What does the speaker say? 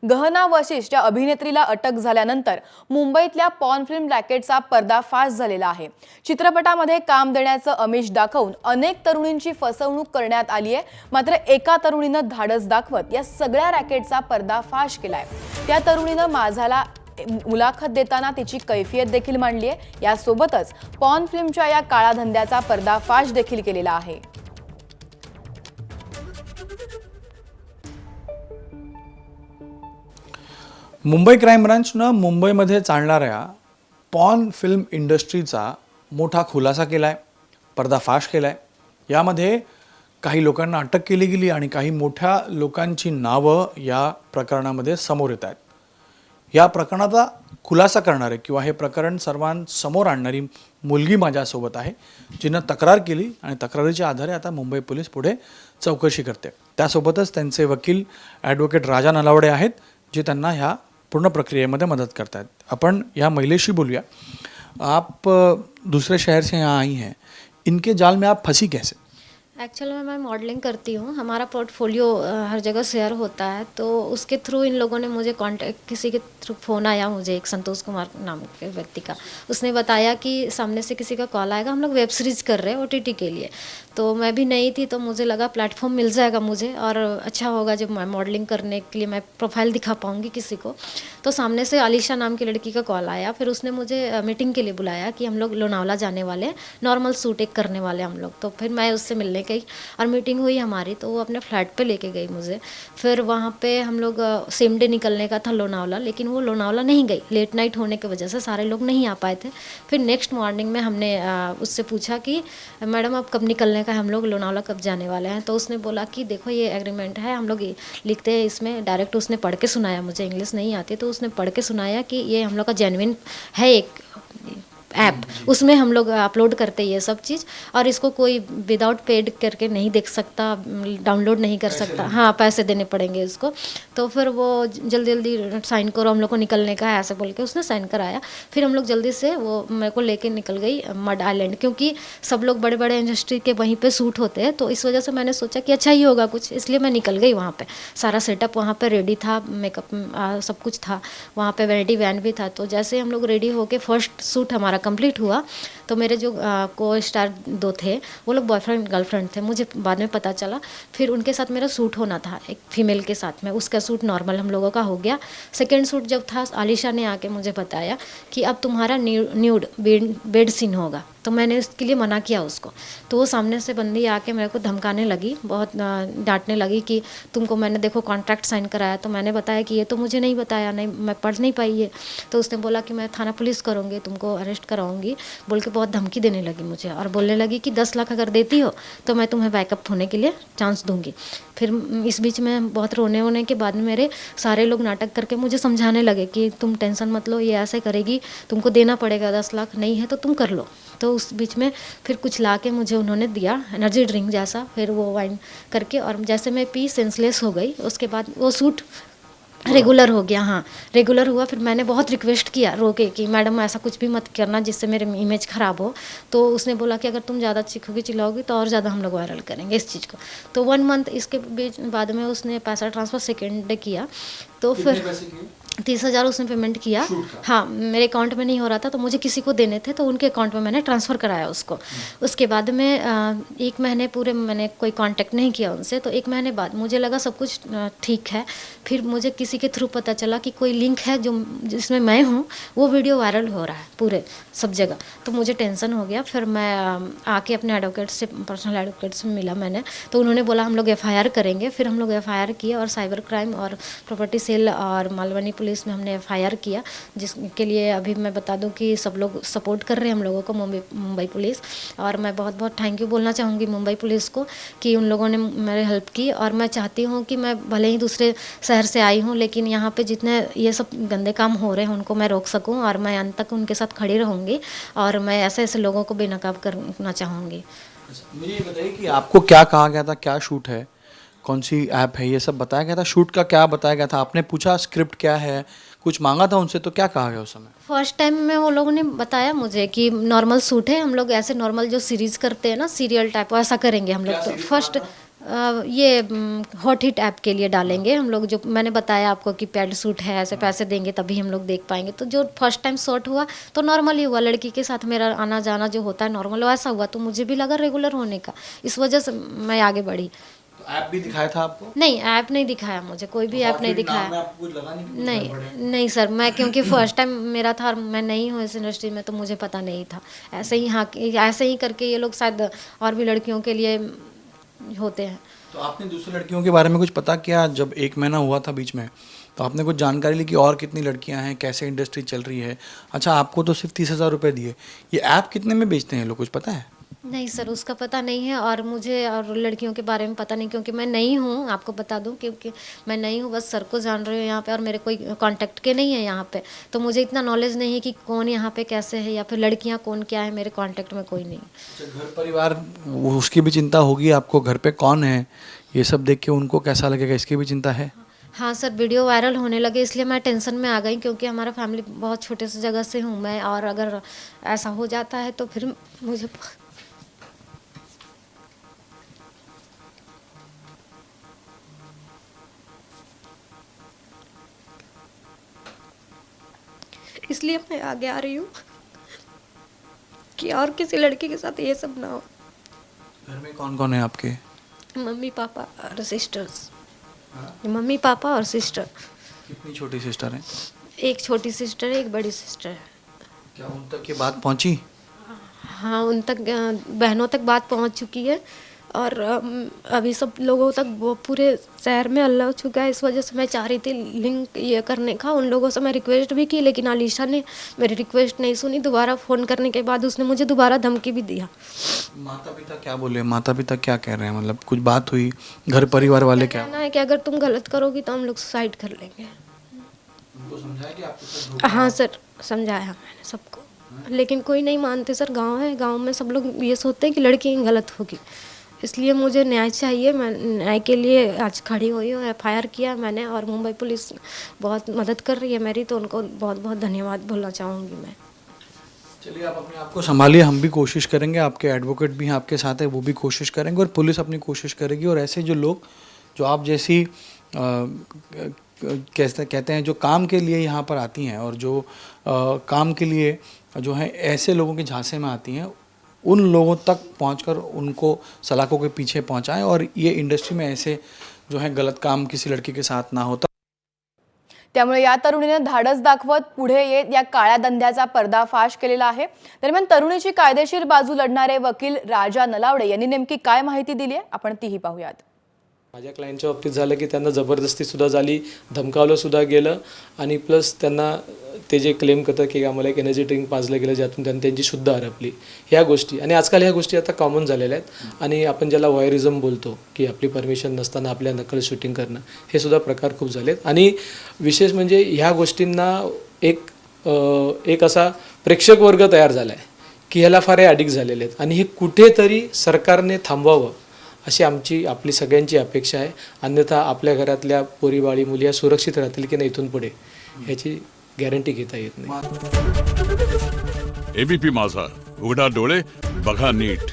गहना वशिष्ठ या अभिनेत्रीला अटक झाल्यानंतर मुंबईतल्या पॉर्न फिल्म रॅकेटचा पर्दाफाश झालेला आहे। चित्रपटामध्ये काम देण्याचं आमिष दाखवून अनेक तरुणींची फसवणूक करण्यात आली आहे। मात्र एका तरुणीनं धाडस दाखवत या सगळ्या रॅकेटचा पर्दाफाश केलाय। त्या तरुणीनं माझाला मुलाखत देताना तिची कैफियत देखील मांडली आहे। यासोबतच पॉर्न फिल्मच्या या काळा धंद्याचा पर्दाफाश देखील केलेला आहे। मुंबई क्राईम ब्रांचनं मुंबईमध्ये चालणाऱ्या पॉर्न फिल्म इंडस्ट्रीचा मोठा खुलासा केलाय, पर्दाफाश केलाय। यामध्ये काही लोकांना अटक केली गेली आणि काही मोठ्या लोकांची नावं या प्रकरणामध्ये समोर येत आहेत। या प्रकरणाचा खुलासा करणारे किंवा हे प्रकरण सर्वांसमोर आणणारी मुलगी माझ्यासोबत आहे, जिनं तक्रार केली आणि तक्रारीच्या आधारे आता मुंबई पोलीस पुढे चौकशी करते। त्यासोबतच त्यांचे वकील ॲडव्होकेट राजा नलावडे आहेत, जे त्यांना ह्या पूर्ण प्रक्रियेमध्ये मदत करतात। अपन या महिलेशी बोलिए। आप दूसरे शहर से यहाँ आई हैं, इनके जाल में आप फंसी कैसे? एक्चुअल में मैं मॉडलिंग करती हूँ। हमारा पोर्टफोलियो हर जगह शेयर होता है, तो उसके थ्रू इन लोगों ने मुझे कांटेक्ट, किसी के थ्रू फ़ोन आया मुझे, एक संतोष कुमार नाम के व्यक्ति का। उसने बताया कि सामने से किसी का कॉल आएगा, हम लोग वेब सीरीज़ कर रहे हैं OTT के लिए। तो मैं भी नई थी, तो मुझे लगा प्लेटफॉर्म मिल जाएगा मुझे और अच्छा होगा जब मैं मॉडलिंग करने के लिए मैं प्रोफाइल दिखा पाऊँगी किसी को। तो सामने से आलिशा नाम की लड़की का कॉल आया। फिर उसने मुझे मीटिंग के लिए बुलाया कि हम लोग लोनावला जाने वाले हैं, नॉर्मल शूट एक करने वाले हम लोग। तो फिर मैं उससे मिलने गई और मीटिंग हुई हमारी, तो वो अपने फ्लैट पे लेके गई मुझे। फिर वहाँ पे हम लोग सेम डे निकलने का था लोनावला, लेकिन वो लोनावला नहीं गई, लेट नाइट होने की वजह से सारे लोग नहीं आ पाए थे। फिर नेक्स्ट मॉर्निंग में हमने उससे पूछा कि मैडम आप कब निकलने का है, हम लोग लोनावला कब जाने वाले हैं। तो उसने बोला कि देखो ये एग्रीमेंट है, हम लोग लिखते हैं इसमें। डायरेक्ट उसने पढ़ के सुनाया, मुझे इंग्लिश नहीं आती, तो उसने पढ़ के सुनाया कि ये हम लोग का जेन्युइन है एक ऐप, उसमें हम लोग अपलोड करते हैं ये सब चीज़, और इसको कोई विदाउट पेड करके नहीं देख सकता, डाउनलोड नहीं कर सकता। हाँ, पैसे देने पड़ेंगे इसको। तो फिर वो जल्दी जल्दी साइन करो, हम लोग को निकलने का है ऐसे बोल के उसने साइन कराया। फिर हम लोग जल्दी से वो मेरे को लेके निकल गई मड आइलैंड, क्योंकि सब लोग बड़े बड़े इंडस्ट्री के वहीं पे शूट होते हैं, तो इस वजह से मैंने सोचा कि अच्छा ही होगा कुछ, इसलिए मैं निकल गई वहाँ पे। सारा सेटअप वहाँ पे रेडी था, मेकअप सब कुछ था, वहाँ पे वैनिटी वैन भी था। तो जैसे हम लोग रेडी होके फर्स्ट शूट हमारा कंप्लीट हुआ, तो मेरे जो को स्टार दो थे, वो लोग बॉयफ्रेंड गर्लफ्रेंड थे, मुझे बाद में पता चला। फिर उनके साथ मेरा शूट होना था एक फीमेल के साथ में, उसका शूट नॉर्मल हम लोगों का हो गया। सेकेंड शूट जब था, आलिशा ने आके मुझे बताया कि अब तुम्हारा न्यूड बेड सीन होगा। तो मैंने उसके लिए मना किया उसको। तो वो सामने से बंदी आके मेरे को धमकाने लगी, बहुत डांटने लगी कि तुमको मैंने देखो कॉन्ट्रैक्ट साइन कराया। तो मैंने बताया कि ये तो मुझे नहीं बताया, नहीं मैं पढ़ नहीं पाई ये। तो उसने बोला कि मैं थाना पुलिस करूँगी, तुमको अरेस्ट कराऊंगी बोल के बहुत धमकी देने लगी मुझे, और बोलने लगी कि 10 लाख अगर देती हो तो मैं तुम्हें बैकअप होने के लिए चांस दूंगी। फिर इस बीच में बहुत रोने वोने के बाद मेरे सारे लोग नाटक करके मुझे समझाने लगे कि तुम टेंशन मत लो, ये ऐसे करेगी, तुमको देना पड़ेगा 10 लाख, नहीं है तो तुम कर लो। तो उस बीच में फिर कुछ ला के मुझे उन्होंने दिया एनर्जी ड्रिंक जैसा, फिर वो वाइन करके, और जैसे मैं पी सेंसलेस हो गई। उसके बाद वो शूट रेगुलर हो गया। हाँ, रेगुलर हुआ। फिर मैंने बहुत रिक्वेस्ट किया रो के कि मैडम ऐसा कुछ भी मत करना जिससे मेरे इमेज ख़राब हो। तो उसने बोला कि अगर तुम ज़्यादा चीखोगी चिल्लाओगी तो और ज़्यादा हम लोग वायरल करेंगे इस चीज़ को। तो 1 मंथ इसके बीच बाद में उसने पैसा ट्रांसफ़र सेकेंड डे किया। तो फिर 30,000 उसने पेमेंट किया। हाँ, मेरे अकाउंट में नहीं हो रहा था, तो मुझे किसी को देने थे, तो उनके अकाउंट में मैंने ट्रांसफ़र कराया उसको। उसके बाद में 1 महीने पूरे मैंने कोई कांटेक्ट नहीं किया उनसे। तो 1 महीने बाद मुझे लगा सब कुछ ठीक है। फिर मुझे किसी के थ्रू पता चला कि कोई लिंक है जो जिसमें मैं हूँ, वो वीडियो वायरल हो रहा है पूरे सब जगह। तो मुझे टेंशन हो गया। फिर मैं आके अपने एडवोकेट से, पर्सनल एडवोकेट से मिला मैंने, तो उन्होंने बोला हम लोग FIR करेंगे। फिर हम लोग FIR किए, और साइबर क्राइम और प्रॉपर्टी सेल और मालवनी पुलिस में हमने FIR किया, जिसके लिए अभी मैं बता दूं कि सब लोग सपोर्ट कर रहे हैं हम लोगों को, मुंबई पुलिस। और मैं बहुत बहुत थैंक यू बोलना चाहूँगी मुंबई पुलिस को कि उन लोगों ने मेरी हेल्प की। और मैं चाहती हूँ कि मैं भले ही दूसरे शहर से आई हूँ, लेकिन यहाँ पे जितने ये सब गंदे काम हो रहे हैं उनको मैं रोक सकूँ, और मैं अंत तक उनके साथ खड़ी रहूँगी, और मैं ऐसे ऐसे लोगों को बेनकाब करना चाहूँगी। मुझे ये बताइए कि आपको क्या कहा गया था, क्या शूट है, कौन सी ऐप है, ये सब बताया गया था? शूट का क्या बताया गया था? आपने पूछा स्क्रिप्ट क्या है, कुछ मांगा था उनसे, तो क्या कहा गया उस समय? फर्स्ट टाइम में वो लोगों ने बताया मुझे कि नॉर्मल शूट है, हम लोग ऐसे नॉर्मल जो सीरीज़ करते हैं ना, सीरियल टाइप, वैसा करेंगे हम लोग। तो फर्स्ट ये हॉट हिट ऐप के लिए डालेंगे हम लोग, जो मैंने बताया आपको कि पेड सूट है, ऐसे पैसे देंगे तभी हम लोग देख पाएंगे। तो जो फर्स्ट टाइम शॉट हुआ तो नॉर्मल ही हुआ, लड़की के साथ मेरा आना जाना जो होता है नॉर्मल वैसा हुआ, तो मुझे भी लगा रेगुलर होने का, इस वजह से मैं आगे बढ़ी। तो ऐप भी दिखाया था आपको? नहीं, ऐप नहीं दिखाया मुझे, कोई भी ऐप नहीं दिखाया। आपको कुछ लगा नहीं कि कुछ नहीं गड़बड़ है? नहीं सर, मैं क्योंकि फर्स्ट टाइम मेरा था, मैं नहीं हूँ इस इंडस्ट्री में, तो मुझे पता नहीं था। ऐसे ही हाँ, ऐसे ही करके ये लोग शायद और भी लड़कियों के लिए होते हैं। तो आपने दूसरी लड़कियों के बारे में कुछ पता किया? जब 1 महीना हुआ था बीच में, तो आपने कुछ जानकारी ली कि और कितनी लड़कियां हैं, कैसे इंडस्ट्री चल रही है? अच्छा, आपको तो सिर्फ 30,000 रुपये दिए, ये ऐप कितने में बेचते हैं लोग, कुछ पता है? नहीं सर, उसका पता नहीं है, और मुझे और लड़कियों के बारे में पता नहीं, क्योंकि मैं नई हूँ, आपको बता दूँ, क्योंकि मैं नई हूँ, बस सर को जान रही हूँ यहाँ पे, और मेरे कोई कांटेक्ट के नहीं है यहाँ पे, तो मुझे इतना नॉलेज नहीं है कि कौन यहाँ पे कैसे है, या फिर लड़कियाँ कौन क्या है, मेरे कांटेक्ट में कोई नहीं। अच्छा, घर परिवार उसकी भी चिंता होगी आपको, घर पे कौन है, ये सब देख के उनको कैसा लगेगा, इसकी भी चिंता है? हाँ सर, वीडियो वायरल होने लगे इसलिए मैं टेंशन में आ गई, क्योंकि हमारा फैमिली बहुत छोटे से जगह से हूँ मैं, और अगर ऐसा हो जाता है तो फिर मुझे इसलिए मैं आगे आ रही हूँ कि और किसी लड़की के साथ ये सब ना हो। घर में कौन कौन है आपके? मम्मी पापा और सिस्टर्स। मम्मी पापा और सिस्टर। कितनी छोटी सिस्टर हैं? एक छोटी सिस्टर है, एक बड़ी सिस्टर है। क्या उन तक ये बात पहुंची? हाँ, उन तक बहनों तक बात पहुंच चुकी है, और अभी सब लोगों तक वो पूरे शहर में हल्ला हो चुका है। इस वजह से मैं चाह रही थी लिंक ये करने का, उन लोगों से मैं रिक्वेस्ट भी की, लेकिन आलिशा ने मेरी रिक्वेस्ट नहीं सुनी। दोबारा फ़ोन करने के बाद उसने मुझे दोबारा धमकी भी दिया। माता पिता क्या बोले? माता पिता क्या कह रहे हैं? मतलब कुछ बात हुई? घर परिवार वाले क्या? कहना है कि अगर तुम गलत करोगी तो हम लोग सुसाइड कर लेंगे। उनको समझाया कि आपके साथ धोखा? हाँ सर, समझाया मैंने सबको, लेकिन कोई नहीं मानते सर। गांव है, गांव में सब लोग ये सोचते हैं कि लड़की गलत होगी, इसलिए मुझे न्याय चाहिए। मैं न्याय के लिए आज खड़ी हुई हूँ, एफआईआर किया मैंने, और मुंबई पुलिस बहुत मदद कर रही है मेरी, तो उनको बहुत बहुत धन्यवाद बोलना चाहूँगी मैं। चलिए, आप अपने आप को संभालिए, हम भी कोशिश करेंगे, आपके एडवोकेट भी हैं आपके साथ है, वो भी कोशिश करेंगे, और पुलिस अपनी कोशिश करेगी। और ऐसे जो लोग जो आप जैसी कहते हैं जो काम के लिए यहाँ पर आती हैं, और जो काम के लिए जो है ऐसे लोगों के झांसे में आती हैं, उन लोगों तक पहुंचकर उनको सलाखों के पीछे पहुंचाएं, और ये इंडस्ट्री में ऐसे जो है गलत काम किसी लड़की के साथ ना होता। त्यामुळे या तरुणीने धाडस दाखवत पुढे येत या काळ्या धंद्याचा पर्दाफाश केलेला आहे। दरम्यान तरुणीची कायदेशीर बाजू लढणारे वकील राजा नलावडे यांनी नेमकी काय माहिती दिली आहे, आपण तीही पाहूयात। माझ्या क्लायंटच्या बाबतीत झालं की त्यांना जबरदस्तीसुद्धा झाली, धमकावलंसुद्धा गेलं, आणि प्लस त्यांना ते जे क्लेम करतात की आम्हाला एक एनर्जी ड्रिंक पाजलं गेलं ज्यातून त्यांची शुद्ध हरपली, ह्या गोष्टी। आणि आजकाल ह्या गोष्टी आता कॉमन झालेल्या आहेत, आणि आपण ज्याला वॉयरिझम बोलतो की आपली परमिशन नसताना आपल्या नकल शूटिंग करणं, हे सुद्धा प्रकार खूप झालेत। आणि विशेष म्हणजे ह्या गोष्टींना एक असा प्रेक्षक वर्ग तयार झाला आहे की ह्याला फार ॲडिक्ट झालेले आहेत, आणि हे कुठेतरी सरकारने थांबवावं अशी आपली सगळ्यांची अपेक्षा आहे। अन्यथा आपल्या घरातल्या पोरीबाळी मुली या सुरक्षित राहतील की नाही इथून पुढे, ह्याची गॅरंटी घेता येत नाही। एबीपी माझा, उघडा डोळे बघा नीट।